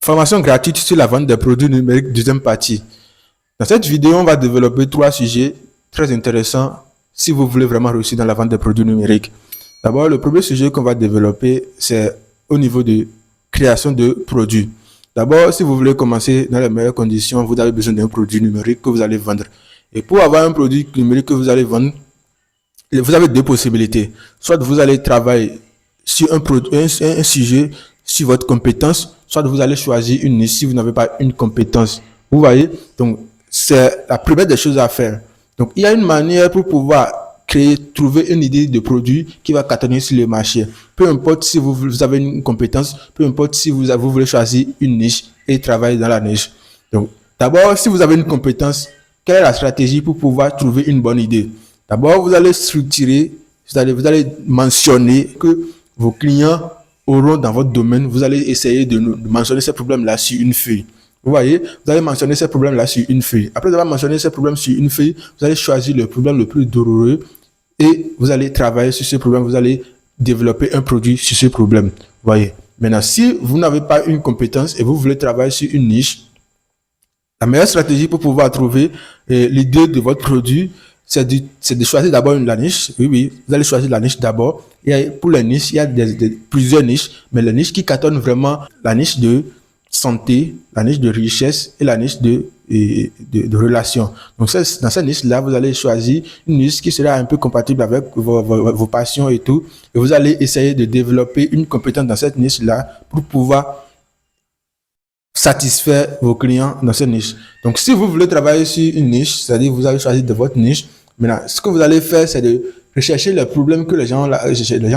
Formation gratuite sur la vente des produits numériques, deuxième partie. Dans cette vidéo, on va développer 3 sujets très intéressants si vous voulez vraiment réussir dans la vente des produits numériques. D'abord, le premier sujet qu'on va développer, c'est au niveau de création de produits. D'abord, si vous voulez commencer dans les meilleures conditions, vous avez besoin d'un produit numérique que vous allez vendre. Et pour avoir un produit numérique que vous allez vendre, vous avez 2 possibilités. Soit vous allez travailler sur un sujet, sur votre compétence, soit vous allez choisir une niche si vous n'avez pas une compétence. Vous voyez? Donc, c'est la première des choses à faire. Donc, il y a une manière pour pouvoir trouver une idée de produit qui va cartonner sur le marché. Peu importe si vous avez une compétence, peu importe si vous voulez choisir une niche et travailler dans la niche. Donc, d'abord, si vous avez une compétence, quelle est la stratégie pour pouvoir trouver une bonne idée? D'abord, vous allez structurer, vous allez mentionner que vos clients auront dans votre domaine, vous allez essayer de mentionner ces problèmes-là sur une feuille. Vous voyez, vous allez mentionner ces problèmes-là sur une feuille. Après avoir mentionné ces problèmes sur une feuille, vous allez choisir le problème le plus douloureux et vous allez travailler sur ce problème, vous allez développer un produit sur ce problème. Vous voyez. Maintenant, si vous n'avez pas une compétence et vous voulez travailler sur une niche, la meilleure stratégie pour pouvoir trouver l'idée de votre produit, c'est de choisir d'abord la niche. Oui, vous allez choisir la niche d'abord. Pour les niches, il y a plusieurs niches, mais la niche qui cartonne vraiment, la niche de santé, la niche de richesse et la niche de relations. Donc, dans cette niche-là, vous allez choisir une niche qui sera un peu compatible avec vos passions et tout. Et vous allez essayer de développer une compétence dans cette niche-là pour pouvoir satisfaire vos clients dans cette niche. Donc, si vous voulez travailler sur une niche, c'est-à-dire vous allez choisir de votre niche. Maintenant, ce que vous allez faire, c'est de rechercher les problèmes que les gens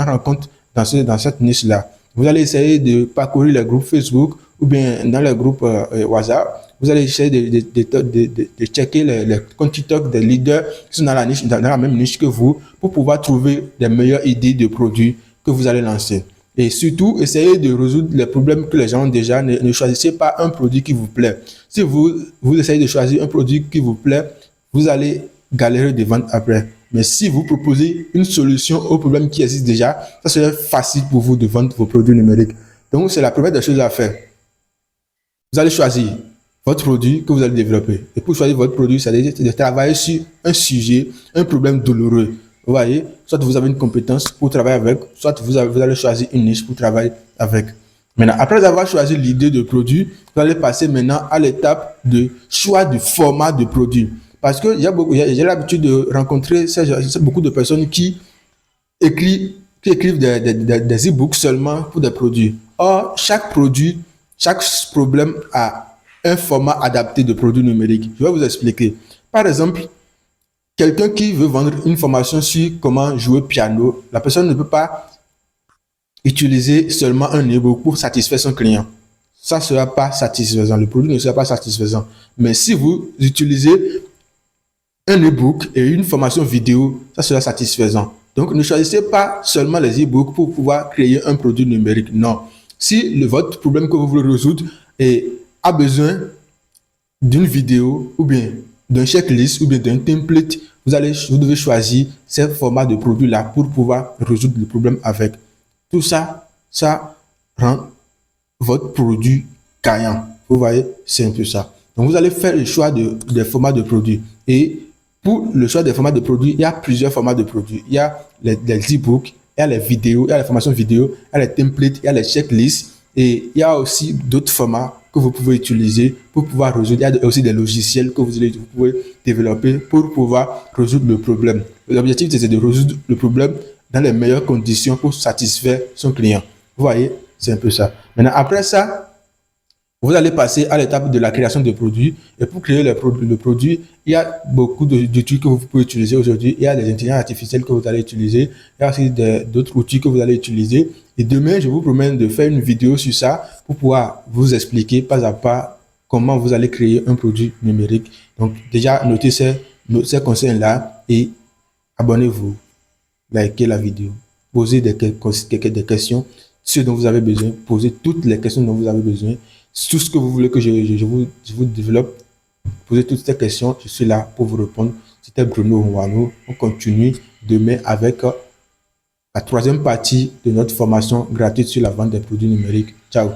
rencontrent dans cette niche-là. Vous allez essayer de parcourir les groupes Facebook ou bien dans les groupes WhatsApp. Vous allez essayer de checker les comptes TikTok des leaders qui sont dans la niche, dans la même niche que vous, pour pouvoir trouver les meilleures idées de produits que vous allez lancer. Et surtout, essayez de résoudre les problèmes que les gens ont déjà. Ne choisissez pas un produit qui vous plaît. Si vous essayez de choisir un produit qui vous plaît, vous allez galérer de vendre après. Mais si vous proposez une solution au problème qui existe déjà, ça serait facile pour vous de vendre vos produits numériques. Donc, c'est la première des choses à faire. Vous allez choisir votre produit que vous allez développer. Et pour choisir votre produit, c'est de travailler sur un sujet, un problème douloureux. Vous voyez, soit vous avez une compétence pour travailler avec, soit vous allez choisir une niche pour travailler avec. Maintenant, après avoir choisi l'idée de produit, vous allez passer maintenant à l'étape de choix du format de produit. Parce que j'ai l'habitude de rencontrer beaucoup de personnes qui écrivent des e-books seulement pour des produits. Or, chaque problème a un format adapté de produit numérique. Je vais vous expliquer. Par exemple, quelqu'un qui veut vendre une formation sur comment jouer piano, la personne ne peut pas utiliser seulement un e-book pour satisfaire son client. Ça ne sera pas satisfaisant. Le produit ne sera pas satisfaisant. Mais si vous utilisez un e-book et une formation vidéo, ça sera satisfaisant. Donc, ne choisissez pas seulement les e-books pour pouvoir créer un produit numérique. Non. Si votre problème que vous voulez résoudre a besoin d'une vidéo ou bien d'un checklist ou bien d'un template, vous devez choisir ces formats de produits-là pour pouvoir résoudre le problème avec. Tout ça, ça rend votre produit gagnant. Vous voyez, c'est un peu ça. Donc, vous allez faire le choix des formats de produits. Et pour le choix des formats de produits, il y a plusieurs formats de produits. Il y a les e-books, il y a les vidéos, il y a les formations vidéo, il y a les templates, il y a les checklists. Et il y a aussi d'autres formats que vous pouvez utiliser pour pouvoir résoudre. Il y a aussi des logiciels que vous pouvez développer pour pouvoir résoudre le problème. L'objectif, c'est de résoudre le problème dans les meilleures conditions pour satisfaire son client. Vous voyez, c'est un peu ça. Maintenant, après ça, vous allez passer à l'étape de la création de produits. Et pour créer le produit, il y a beaucoup d'outils que vous pouvez utiliser aujourd'hui. Il y a des intelligences artificielles que vous allez utiliser. Il y a aussi d'autres outils que vous allez utiliser. Et demain, je vous promets de faire une vidéo sur ça pour pouvoir vous expliquer pas à pas comment vous allez créer un produit numérique. Donc, déjà, notez ces conseils-là et abonnez-vous, likez la vidéo, posez des questions, ce dont vous avez besoin, posez toutes les questions dont vous avez besoin. Tout ce que vous voulez que je vous développe, posez toutes ces questions, je suis là pour vous répondre. C'était Bruno Nwano. On continue demain avec la troisième partie de notre formation gratuite sur la vente des produits numériques. Ciao.